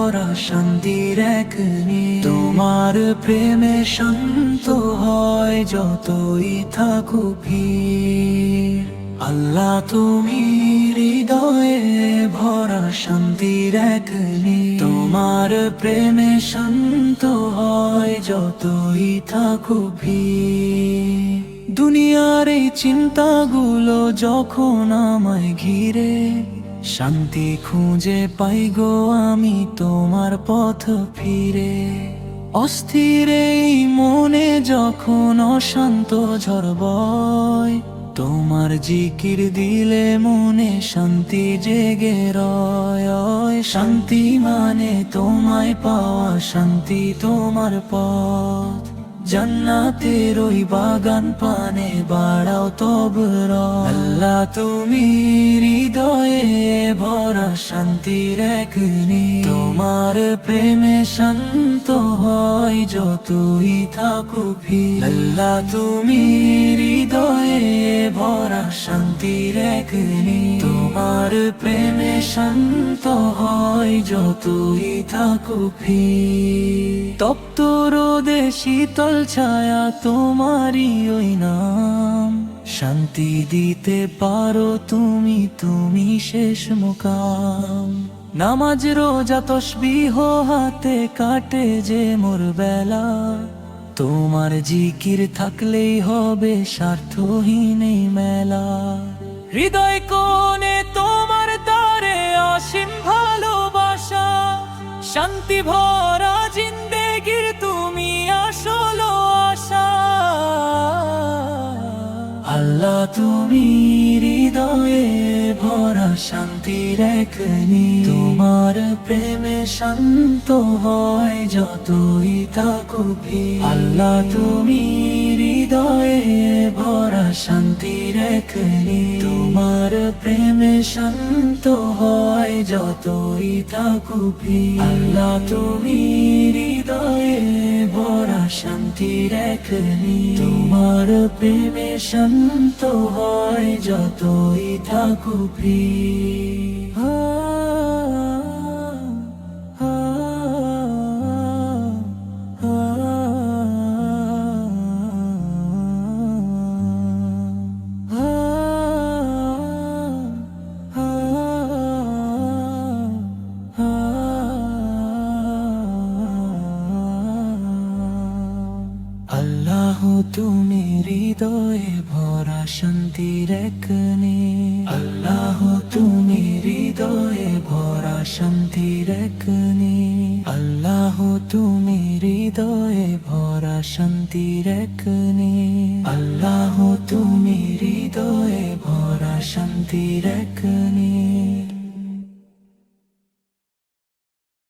ভরা শান্তির এক নীড়। তোমার প্রেমে শান্ত হয় যতই থাকুক ভিড়। আল্লাহ তুমি হৃদয়ে ভরা শান্তির এক নীড়। তোমার প্রেমে শান্ত হয় যতই থাকুক ভিড়। দুনিয়ার এই চিন্তাগুলো যখন আমায় ঘিরে, শান্তি খুঁজে পাই গো আমি তোমার পথ ফিরে। অস্থির এই মনে যখন অশান্ত ঝড় বয়, তোমার জিকির দিলে মনে শান্তি জেগে রয়। শান্তি মানে তোমায় পাওয়া, শান্তি তোমার পথ। জান্নাতের ওই বাগান পানে বাড়াও তব রয়। আল্লাহ তুমি হৃদয়ে ভরা শান্তির এক নীড়। তোমার প্রেমে শান্ত হয় যতই থাকুক ভিড়। আল্লাহ তুমি হৃদয়ে ভরা শান্তির এক নীড়। তোমার প্রেমে শান্ত হয় যতই থাকুক ভিড়। তপ্ত রোদে শীতল ছায়া তোমারই ওই নাম। শান্তি দিতে পারো তুমি, তুমি শেষ মুকাম। নামাজ রোজা তসবিহ হাতে কাটে যে মোর বেলা। তোমার জিকির থাকলেই হবে স্বার্থহীন এই মেলা। হৃদয় কোণে তোমার দ্বারে অসীম ভালোবাসা। শান্তি ভরা জিন্দেগির তুমি আসল আশা। আল্লাহ তুমি হৃদয়ে ভরা শান্তির এক নীড়। তোমার প্রেমে শান্ত হয় যতই থাকুক ভিড়। আল্লাহ তুমি হৃদয়ে ভরা শান্তির এক নীড়। তোমার প্রেমে শান্ত হয় যতই থাকুক ভিড়। আল্লাহ তুমি হৃদয়ে ভরা শান্তির এক নীড়। তোমার প্রেমে শান্ত হয় যতই থাকুক ভিড়। আল্লাহ তুমি হৃদয়ে ভরা শান্তির এক নীড়। আল্লাহ তুমি হৃদয়ে ভরা শান্তির এক নীড়। আল্লাহ তুমি হৃদয়ে ভরা শান্তির এক নীড়। আল্লাহ তুমি হৃদয়ে ভরা শান্তির এক নীড়।